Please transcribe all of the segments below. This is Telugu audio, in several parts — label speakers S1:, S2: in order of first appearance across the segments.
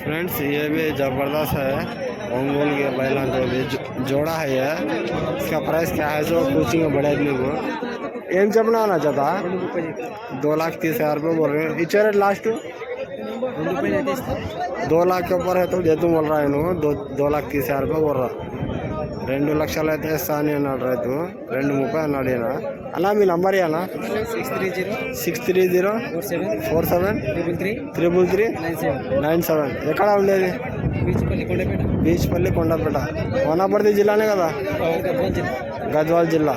S1: फ्रेंड्स ये भी ज़बरदस्त है ओंगोल के बैला जो भी जोड़ा है ये इसका प्राइस क्या है जो पूछेंगे बड़े आदमी को एम जब ना आना चाहता 2,30,000 रुपये बोल रहे हैं इच्छा रेट लास्ट 2 लाख के ऊपर है तो जे तुम बोल रहा है इन्हों 2,30,000 रुपये बोल रहा 2 లక్షలు అయితే ఇస్తాను అన్నాడు రైతు 2,30 అన్నాడు ఈయన అలా మీ నంబర్ అన్నా 630 47 333 97 ఎక్కడ ఉండేది బీచ్పల్లి కొండపేట వనపర్తి జిల్లానే కదా గద్వాల్ జిల్లా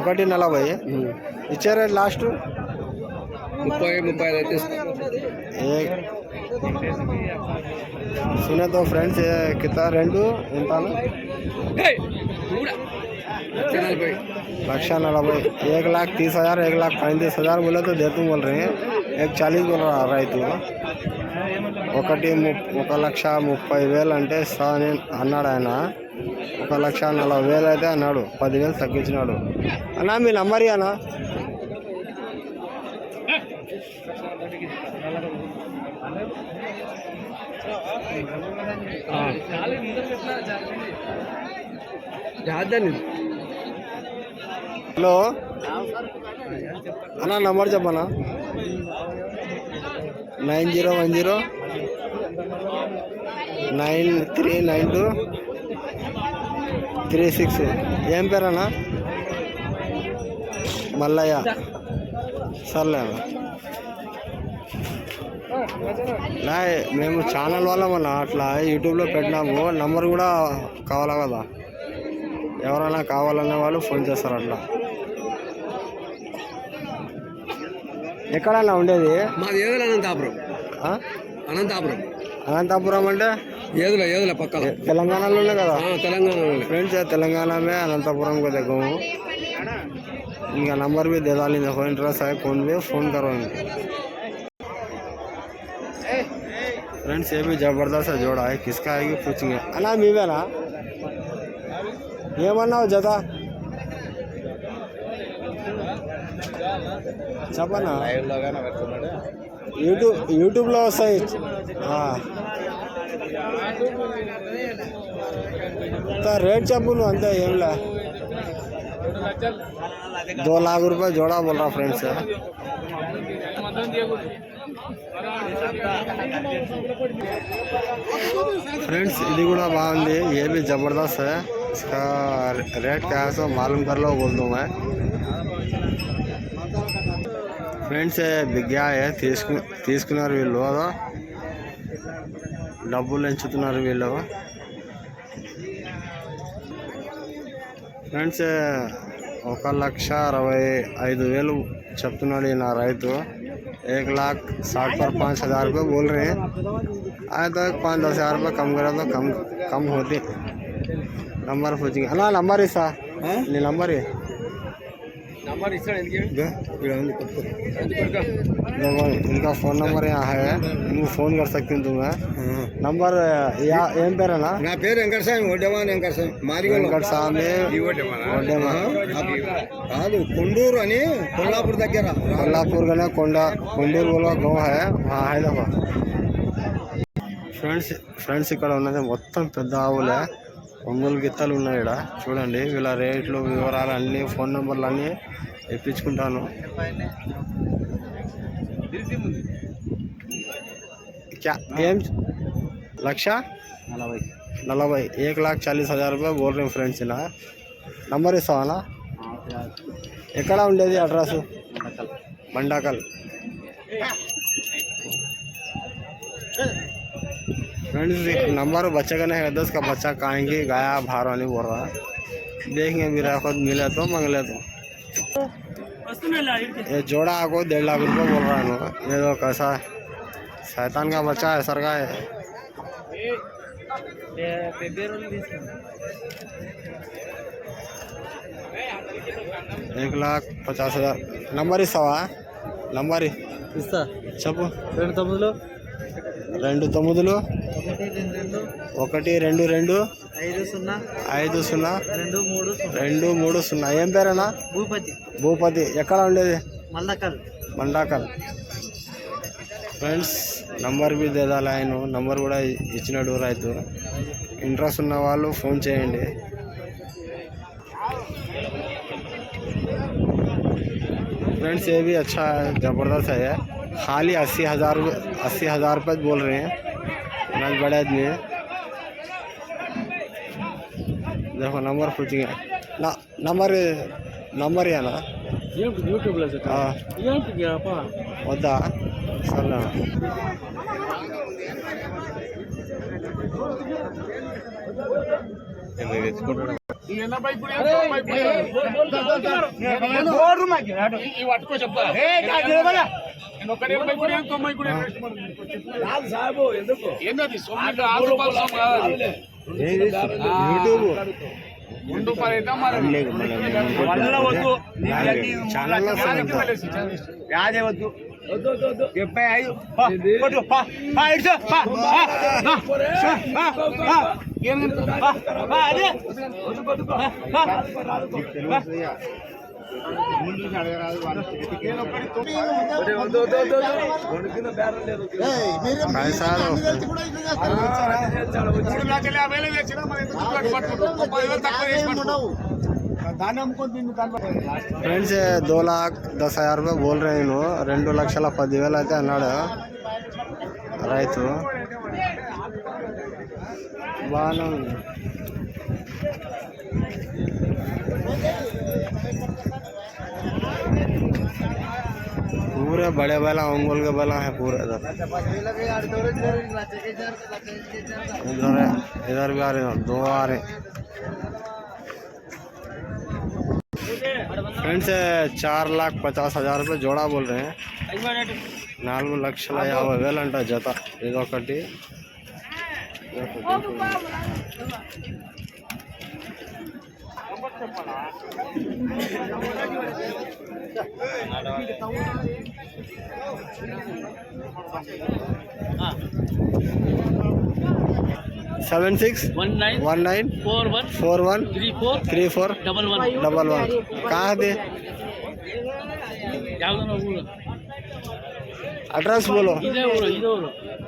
S1: ఒకటి 40 ఇచ్చారు లాస్ట్ 30 सुने तो फ्रेंड्स ये कितना रेंट उनका 1,40,000 1,30,000 1,35,000 बोले तो दे तुम बोल रहे हैं 1,40 बोल रहा రైతు 1,30,000 అంటే సాని అన్నాడు ఆయన 1,40,000 అయితే అన్నాడు 10,000 తగ్గించినాడు అన్నా మీ నంబర్ అన్నా హలో అన్నా నంబర్ చెప్పనా 9010 9392 36 ఏం పేరన్నా మల్లయ్య సర్లే అన్న మేము ఛానల్ వాళ్ళమన్నా అట్లా యూట్యూబ్లో పెట్టినాము నంబర్ కూడా కావాలా కదా ఎవరైనా కావాలనే వాళ్ళు ఫోన్ చేస్తారు అట్లా ఎక్కడన్నా ఉండేది
S2: మాది ఏదుల అనంతాపురం
S1: అనంతాపురం అంటే
S2: ఏదుల పక్కన
S1: తెలంగాణలోనే కదా
S2: తెలంగాణ
S1: फ्रेंड्स तेलंगाना में अनंतपुरम को देखो हूँ इनका नंबर भी दे डाली देखो इंटरेस्ट है कौन भी फ़ोन करो इनको फ्रेंड्स ये भी ज़बरदस्त जोड़ा है किसका आएगी पूछेंगे अना मीवेना ఏమన్నా జత చెప్పనా యూట్యూబ్లో వస్తాయి రేట్ చెప్పు నువ్వు అంతే ఏంలే 2 लाख रुपये जोड़ा बोल रहा फ्रेंड्स फ्रेंड्स ఇది కూడా బాగుంది ये भी ज़बरदस्त है इसका रेट क्या है सो मालूम कर लो बोल दूँ मैं फ्रेंड्स बिग गया है తీసుకున్నారు వీళ్ళు డబ్బులు ఎంచుతున్నారు వీళ్ళు ఫ్రెండ్స్ 1,65,000 చెప్తున్నాడు నా రైతు 1,60,000 पर 5,000 रुपये बोल रहे हैं आए तो 5-10,000 रुपये कम करा तो कम होती नंबर पूछेंगे अना नंबर इसा नी नंबर है इनका फ़ोन नंबर यहाँ है इनको फ़ोन कर सकती हूँ तुम्हें नंबर ఏం పేరేనా
S2: నా పేరు వెంకటస్వామి
S1: వెంకటస్వామి
S2: కాదు కొండూరు అని కొల్లాపూర్ దగ్గర
S1: కొల్లాపూర్ గానే కొండూరు बोलो गाँव है वहाँ है देखो ఫ్రెండ్స్ ఇక్కడ ఉన్నది మొత్తం పెద్ద ఆవులే ఒంగోలు గిత్తలు ఉన్నాయి ఇక్కడ చూడండి వీళ్ళ రేట్లు వివరాలు అన్నీ ఫోన్ నెంబర్లు అన్నీ ఇప్పించుకుంటాను ఏం 1,40,000 1,40,000 रुपये बोल रहे हैं फ्रेंड्स ఇలా నంబర్ ఇస్తావా ఎక్కడ ఉండేది అడ్రస్ మండాకల్ फ्रेंड्स नंबर बच्चे का नहीं है 10 का बच्चा काहेंगे गाया भार वाली बोल रहा देखेंगे मेरा खुद मिले तो मंगले तो ये जोड़ा आपको 1.5 लाख रुपये बोल रहा है ये तो कैसा शैतान का बच्चा है सर का है 1,50,000 నంబర్ ఇస్తావా నంబర్ ఇస్తా చెప్పు 2 9 2 9 1 2 2 5 0 2 3 0. ఏం పేరేనా? భూపతి. ఎక్కడ ఉండేది? మండాకల్. ఫ్రెండ్స్ నంబర్ బి దేదాలి, ఆయన నంబర్ కూడా ఇచ్చినాడు రైతు. ఇంట్రెస్ట్ ఉన్న వాళ్ళు ఫోన్ చేయండి. फ्रेंड्स ये भी अच्छा है, ज़बरदस्त है। खाली 80,000 रुपये बोल रहे हैं। इतना बड़े आदमी है। देखो नंबर पूछ गया ना, नंबर है ना वद्दा सर ఫ్రెండ్స్ 2,10,000 रुपये बोल रहे हैं. 2,10,10,000 అయితే అన్నాడు రైతు. బాగానే ఉంది. पूरे बड़े बैला ओंगोल के बैला है पूरे इधर भी आ रहे हैं, 2 आ रहे. फ्रेंड्स 4,50,000 रुपये जोड़ा बोल रहे हैं. 4,50,000 अंट जत. इदोकटी सेवन 6 19 41 34 11. कहाँ है? एड्रेस बोलो.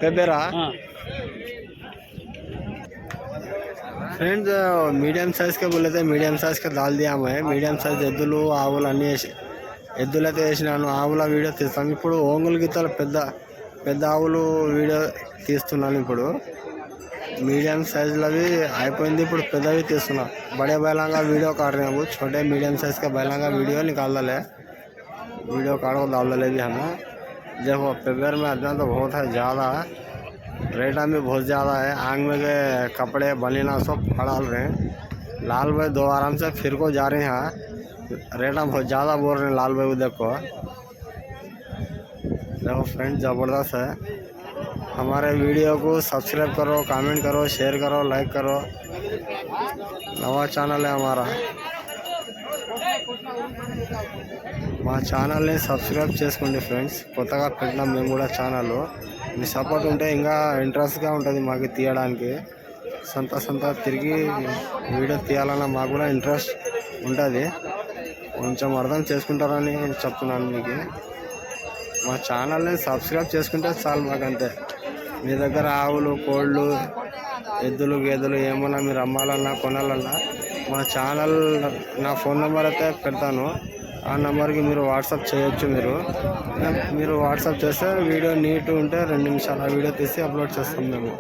S1: पेबेरा. फ्रेंड्स मीडियम साइज़ के बोले थे, मीडियम साइज़ का डाल दिया मैं. मीडियम साइज़ ఎద్దులు ఆవులు అన్నీ ఎద్దులు అయితే వేసినాను. ఆవుల వీడియో తీస్తాను ఇప్పుడు. ఓంగులు గీతలు పెద్ద ఆవులు వీడియో తీస్తున్నాను ఇప్పుడు. मीडियम साइज भी అయిపోయింది. ఇప్పుడు పెద్దవి తీస్తున్నా. बड़े बैलों का वीडियो काट रहे हैं. वो छोटे मीडियम साइज़ के बैलों का वीडियो निकाल डाले. वीडियो काट को डाल डाले भी हमें. देखो पेपर में अदना तो बहुत है ज़्यादा. रेट भी बहुत ज़्यादा है. आंग में के कपड़े बनीना सब फड़ाल रहे हैं. लाल भाई 2 आराम से फिर को जा रहे हैं. रेट बहुत ज़्यादा बोल रहे हैं लाल भाई. देखो फ्रेंड ज़बरदस्त है. हमारे वीडियो को सब्सक्राइब करो, कमेंट करो, शेयर करो, लाइक करो. नवा चैनल है हमारा. మా ఛానల్ని సబ్స్క్రైబ్ చేసుకోండి ఫ్రెండ్స్. కొత్తగా పెట్టిన మేము కూడా ఛానల్. మీ సపోర్ట్ ఉంటే ఇంకా ఇంట్రెస్ట్గా ఉంటుంది మాకు తీయడానికి. సంత తిరిగి వీడియో తీయాలన్న మాకు కూడా ఇంట్రెస్ట్ ఉంటుంది. కొంచెం అర్థం చేసుకుంటారని చెప్తున్నాను మీకు. మా ఛానల్ని సబ్స్క్రైబ్ చేసుకుంటే చాలు మాకంతే. మీ దగ్గర ఆవులు, కోళ్ళు, ఎద్దులు, గేదెలు ఏమన్నా మీరు అమ్మాలన్నా కొనాలన్నా మా ఛానల్ నా ఫోన్ నెంబర్ అయితే పెడతాను. ఆ నెంబర్కి మీరు వాట్సాప్ చేయొచ్చు. మీరు వాట్సాప్ చేస్తే వీడియో నీట్ ఉంటే 2 నిమిషాలు ఆ వీడియో తీసి అప్లోడ్ చేస్తాం మేము.